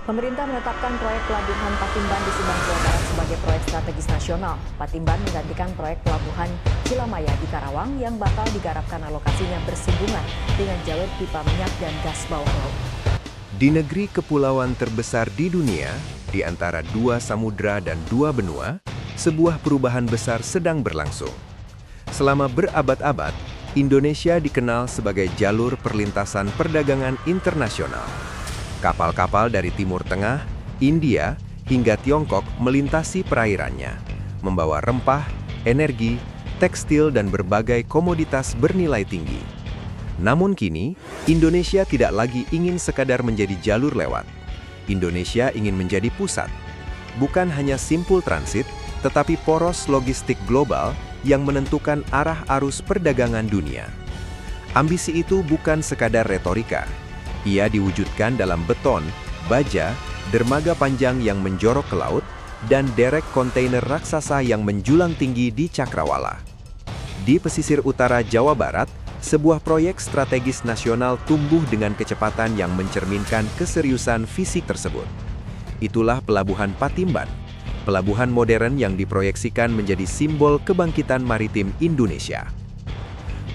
Pemerintah menetapkan proyek pelabuhan Patimban di Subang, Jawa Barat sebagai proyek strategis nasional. Patimban menggantikan proyek pelabuhan Cilamaya di Karawang yang bakal digarapkan alokasinya bersinggungan dengan jalur pipa minyak dan gas bawah laut. Di negeri kepulauan terbesar di dunia, di antara dua samudra dan dua benua, sebuah perubahan besar sedang berlangsung. Selama berabad-abad, Indonesia dikenal sebagai jalur perlintasan perdagangan internasional. Kapal-kapal dari Timur Tengah, India, hingga Tiongkok melintasi perairannya, membawa rempah, energi, tekstil, dan berbagai komoditas bernilai tinggi. Namun kini, Indonesia tidak lagi ingin sekadar menjadi jalur lewat. Indonesia ingin menjadi pusat. Bukan hanya simpul transit, tetapi poros logistik global yang menentukan arah arus perdagangan dunia. Ambisi itu bukan sekadar retorika. Ia diwujudkan dalam beton, baja, dermaga panjang yang menjorok ke laut, dan derek kontainer raksasa yang menjulang tinggi di Cakrawala. Di pesisir utara Jawa Barat, sebuah proyek strategis nasional tumbuh dengan kecepatan yang mencerminkan keseriusan visi tersebut. Itulah Pelabuhan Patimban, pelabuhan modern yang diproyeksikan menjadi simbol kebangkitan maritim Indonesia.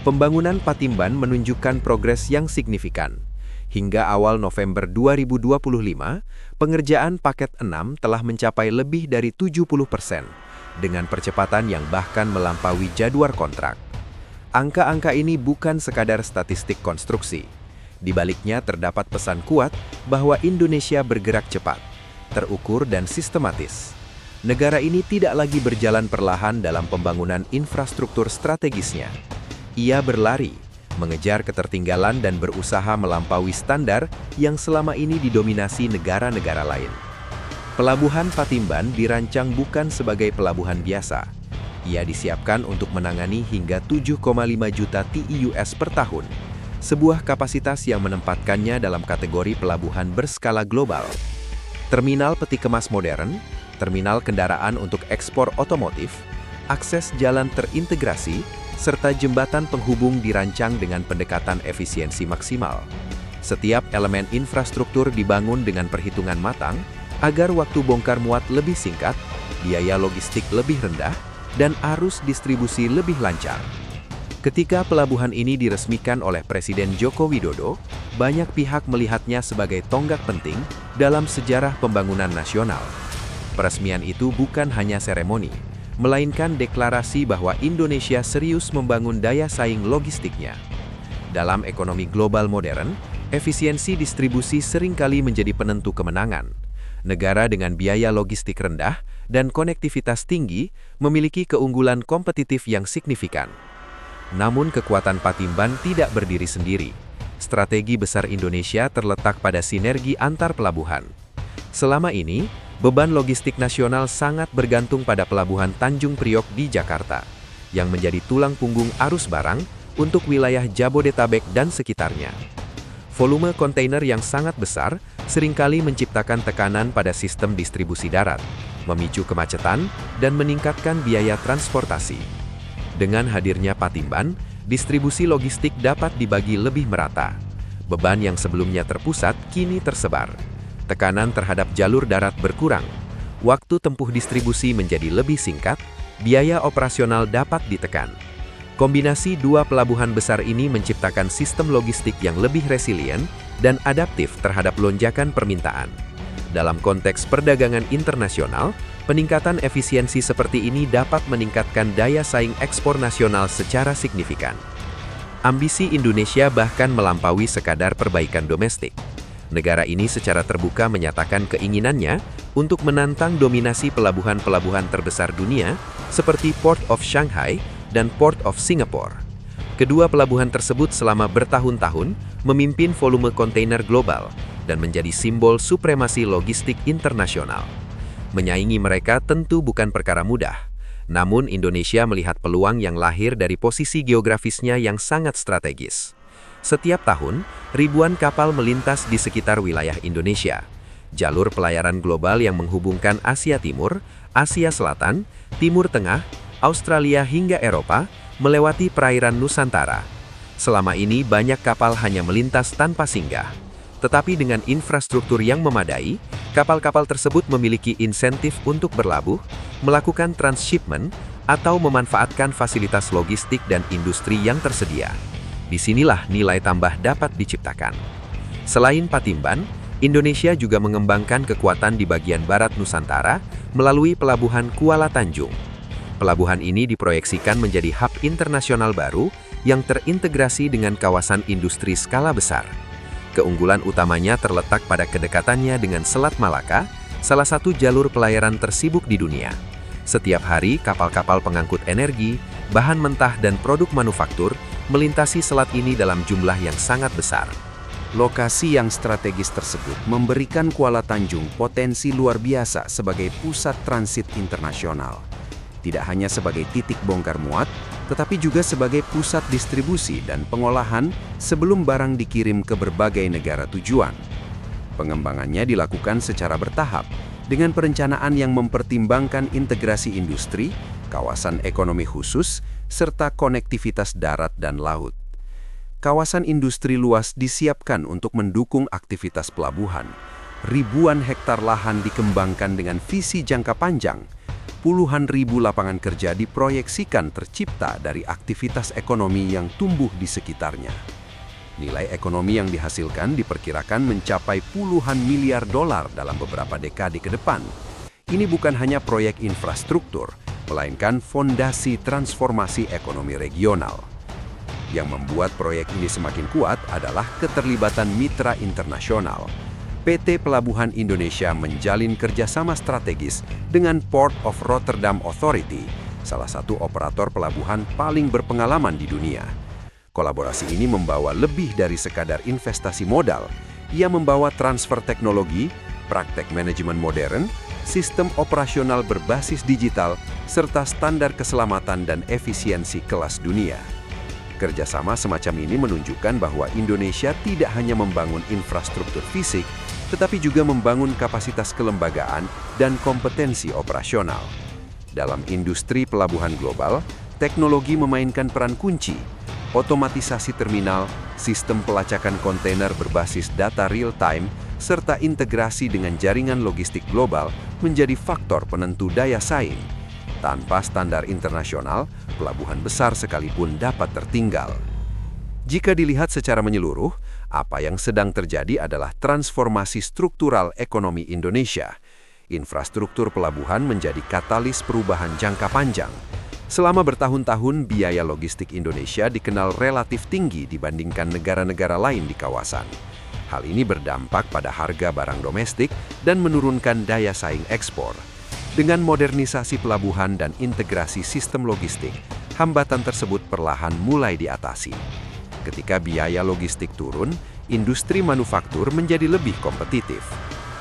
Pembangunan Patimban menunjukkan progres yang signifikan. Hingga awal November 2025, pengerjaan paket 6 telah mencapai lebih dari 70%, dengan percepatan yang bahkan melampaui jadwal kontrak. Angka-angka ini bukan sekadar statistik konstruksi. Di baliknya terdapat pesan kuat bahwa Indonesia bergerak cepat, terukur dan sistematis. Negara ini tidak lagi berjalan perlahan dalam pembangunan infrastruktur strategisnya. Ia berlari, mengejar ketertinggalan dan berusaha melampaui standar yang selama ini didominasi negara-negara lain. Pelabuhan Patimban dirancang bukan sebagai pelabuhan biasa. Ia disiapkan untuk menangani hingga 7,5 juta TEU/s per tahun, sebuah kapasitas yang menempatkannya dalam kategori pelabuhan berskala global. Terminal peti kemas modern, terminal kendaraan untuk ekspor otomotif, akses jalan terintegrasi, serta jembatan penghubung dirancang dengan pendekatan efisiensi maksimal. Setiap elemen infrastruktur dibangun dengan perhitungan matang agar waktu bongkar muat lebih singkat, biaya logistik lebih rendah, dan arus distribusi lebih lancar. Ketika pelabuhan ini diresmikan oleh Presiden Joko Widodo, banyak pihak melihatnya sebagai tonggak penting dalam sejarah pembangunan nasional. Peresmian itu bukan hanya seremoni, melainkan deklarasi bahwa Indonesia serius membangun daya saing logistiknya. Dalam ekonomi global modern, efisiensi distribusi seringkali menjadi penentu kemenangan. Negara dengan biaya logistik rendah dan konektivitas tinggi memiliki keunggulan kompetitif yang signifikan. Namun kekuatan Patimban tidak berdiri sendiri. Strategi besar Indonesia terletak pada sinergi antar pelabuhan. Selama ini, beban logistik nasional sangat bergantung pada Pelabuhan Tanjung Priok di Jakarta, yang menjadi tulang punggung arus barang untuk wilayah Jabodetabek dan sekitarnya. Volume kontainer yang sangat besar seringkali menciptakan tekanan pada sistem distribusi darat, memicu kemacetan, dan meningkatkan biaya transportasi. Dengan hadirnya Patimban, distribusi logistik dapat dibagi lebih merata. Beban yang sebelumnya terpusat kini tersebar. Tekanan terhadap jalur darat berkurang, waktu tempuh distribusi menjadi lebih singkat, biaya operasional dapat ditekan. Kombinasi dua pelabuhan besar ini menciptakan sistem logistik yang lebih resilient dan adaptif terhadap lonjakan permintaan. Dalam konteks perdagangan internasional, peningkatan efisiensi seperti ini dapat meningkatkan daya saing ekspor nasional secara signifikan. Ambisi Indonesia bahkan melampaui sekadar perbaikan domestik. Negara ini secara terbuka menyatakan keinginannya untuk menantang dominasi pelabuhan-pelabuhan terbesar dunia seperti Port of Shanghai dan Port of Singapore. Kedua pelabuhan tersebut selama bertahun-tahun memimpin volume kontainer global dan menjadi simbol supremasi logistik internasional. Menyaingi mereka tentu bukan perkara mudah, namun Indonesia melihat peluang yang lahir dari posisi geografisnya yang sangat strategis. Setiap tahun, ribuan kapal melintas di sekitar wilayah Indonesia. Jalur pelayaran global yang menghubungkan Asia Timur, Asia Selatan, Timur Tengah, Australia hingga Eropa, melewati perairan Nusantara. Selama ini banyak kapal hanya melintas tanpa singgah. Tetapi dengan infrastruktur yang memadai, Kapal-kapal tersebut memiliki insentif untuk berlabuh, melakukan transshipment, atau memanfaatkan fasilitas logistik dan industri yang tersedia. Disinilah nilai tambah dapat diciptakan. Selain Patimban, Indonesia juga mengembangkan kekuatan di bagian barat Nusantara melalui pelabuhan Kuala Tanjung. Pelabuhan ini diproyeksikan menjadi hub internasional baru yang terintegrasi dengan kawasan industri skala besar. Keunggulan utamanya terletak pada kedekatannya dengan Selat Malaka, salah satu jalur pelayaran tersibuk di dunia. Setiap hari, kapal-kapal pengangkut energi, bahan mentah dan produk manufaktur melintasi selat ini dalam jumlah yang sangat besar. Lokasi yang strategis tersebut memberikan Kuala Tanjung potensi luar biasa sebagai pusat transit internasional. Tidak hanya sebagai titik bongkar muat, tetapi juga sebagai pusat distribusi dan pengolahan sebelum barang dikirim ke berbagai negara tujuan. Pengembangannya dilakukan secara bertahap, dengan perencanaan yang mempertimbangkan integrasi industri, kawasan ekonomi khusus, serta konektivitas darat dan laut. Kawasan industri luas disiapkan untuk mendukung aktivitas pelabuhan. Ribuan hektar lahan dikembangkan dengan visi jangka panjang. Puluhan ribu lapangan kerja diproyeksikan tercipta dari aktivitas ekonomi yang tumbuh di sekitarnya. Nilai ekonomi yang dihasilkan diperkirakan mencapai puluhan miliar dolar dalam beberapa dekade ke depan. Ini bukan hanya proyek infrastruktur, melainkan fondasi transformasi ekonomi regional. Yang membuat proyek ini semakin kuat adalah keterlibatan mitra internasional. PT Pelabuhan Indonesia menjalin kerjasama strategis dengan Port of Rotterdam Authority, salah satu operator pelabuhan paling berpengalaman di dunia. Kolaborasi ini membawa lebih dari sekadar investasi modal. Ia membawa transfer teknologi, praktek manajemen modern, sistem operasional berbasis digital, serta standar keselamatan dan efisiensi kelas dunia. Kerjasama semacam ini menunjukkan bahwa Indonesia tidak hanya membangun infrastruktur fisik, tetapi juga membangun kapasitas kelembagaan dan kompetensi operasional. Dalam industri pelabuhan global, teknologi memainkan peran kunci. Otomatisasi terminal, sistem pelacakan kontainer berbasis data real-time, serta integrasi dengan jaringan logistik global menjadi faktor penentu daya saing. Tanpa standar internasional, pelabuhan besar sekalipun dapat tertinggal. Jika dilihat secara menyeluruh, apa yang sedang terjadi adalah transformasi struktural ekonomi Indonesia. Infrastruktur pelabuhan menjadi katalis perubahan jangka panjang. Selama bertahun-tahun, biaya logistik Indonesia dikenal relatif tinggi dibandingkan negara-negara lain di kawasan. Hal ini berdampak pada harga barang domestik dan menurunkan daya saing ekspor. Dengan modernisasi pelabuhan dan integrasi sistem logistik, hambatan tersebut perlahan mulai diatasi. Ketika biaya logistik turun, industri manufaktur menjadi lebih kompetitif.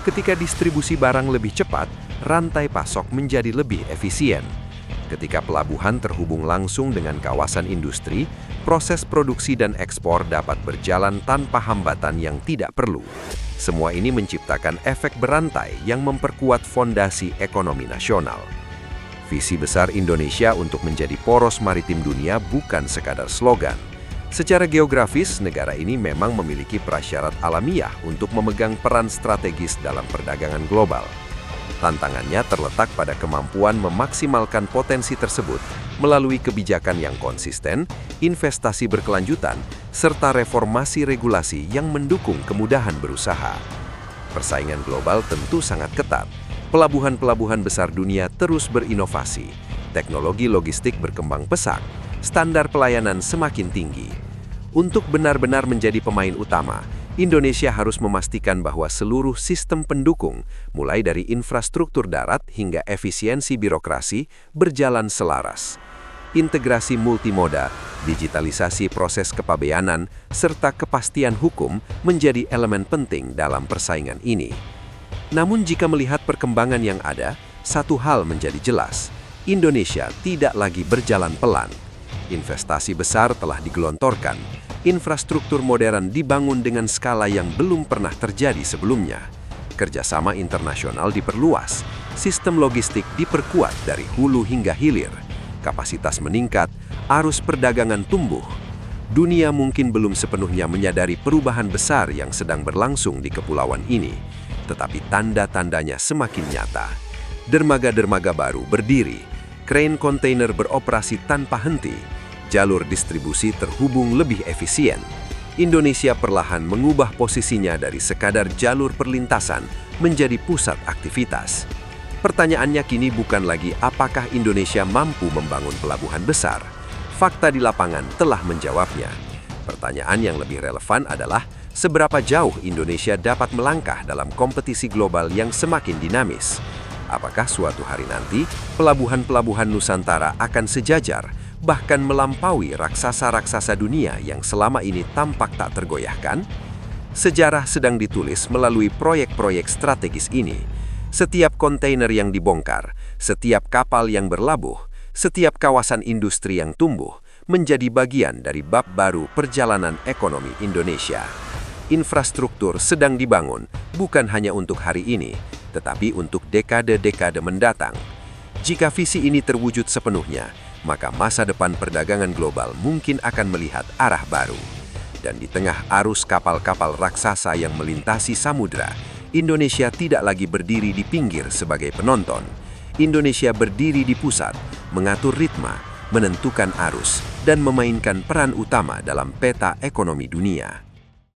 Ketika distribusi barang lebih cepat, rantai pasok menjadi lebih efisien. Ketika pelabuhan terhubung langsung dengan kawasan industri, proses produksi dan ekspor dapat berjalan tanpa hambatan yang tidak perlu. Semua ini menciptakan efek berantai yang memperkuat fondasi ekonomi nasional. Visi besar Indonesia untuk menjadi poros maritim dunia bukan sekadar slogan. Secara geografis, negara ini memang memiliki prasyarat alamiah untuk memegang peran strategis dalam perdagangan global. Tantangannya terletak pada kemampuan memaksimalkan potensi tersebut melalui kebijakan yang konsisten, investasi berkelanjutan, serta reformasi regulasi yang mendukung kemudahan berusaha. Persaingan global tentu sangat ketat. Pelabuhan-pelabuhan besar dunia terus berinovasi. Teknologi logistik berkembang pesat. Standar pelayanan semakin tinggi. Untuk benar-benar menjadi pemain utama, Indonesia harus memastikan bahwa seluruh sistem pendukung, mulai dari infrastruktur darat hingga efisiensi birokrasi, berjalan selaras. Integrasi multimoda, digitalisasi proses kepabeanan, serta kepastian hukum menjadi elemen penting dalam persaingan ini. Namun jika melihat perkembangan yang ada, satu hal menjadi jelas, Indonesia tidak lagi berjalan pelan. Investasi besar telah digelontorkan, infrastruktur modern dibangun dengan skala yang belum pernah terjadi sebelumnya. Kerjasama internasional diperluas, sistem logistik diperkuat dari hulu hingga hilir, kapasitas meningkat, arus perdagangan tumbuh. Dunia mungkin belum sepenuhnya menyadari perubahan besar yang sedang berlangsung di kepulauan ini. tetapi tanda-tandanya semakin nyata. Dermaga-dermaga baru berdiri, krain kontainer beroperasi tanpa henti, jalur distribusi terhubung lebih efisien. Indonesia perlahan mengubah posisinya dari sekadar jalur perlintasan menjadi pusat aktivitas. Pertanyaannya kini bukan lagi apakah Indonesia mampu membangun pelabuhan besar. Fakta di lapangan telah menjawabnya. Pertanyaan yang lebih relevan adalah seberapa jauh Indonesia dapat melangkah dalam kompetisi global yang semakin dinamis. Apakah suatu hari nanti pelabuhan-pelabuhan Nusantara akan sejajar, bahkan melampaui raksasa-raksasa dunia yang selama ini tampak tak tergoyahkan? Sejarah sedang ditulis melalui proyek-proyek strategis ini. Setiap kontainer yang dibongkar, setiap kapal yang berlabuh, setiap kawasan industri yang tumbuh, menjadi bagian dari bab baru perjalanan ekonomi Indonesia. Infrastruktur sedang dibangun bukan hanya untuk hari ini, tetapi untuk dekade-dekade mendatang. Jika visi ini terwujud sepenuhnya, maka masa depan perdagangan global mungkin akan melihat arah baru. Dan di tengah arus kapal-kapal raksasa yang melintasi samudra, Indonesia tidak lagi berdiri di pinggir sebagai penonton. Indonesia berdiri di pusat, mengatur ritme, menentukan arus, dan memainkan peran utama dalam peta ekonomi dunia.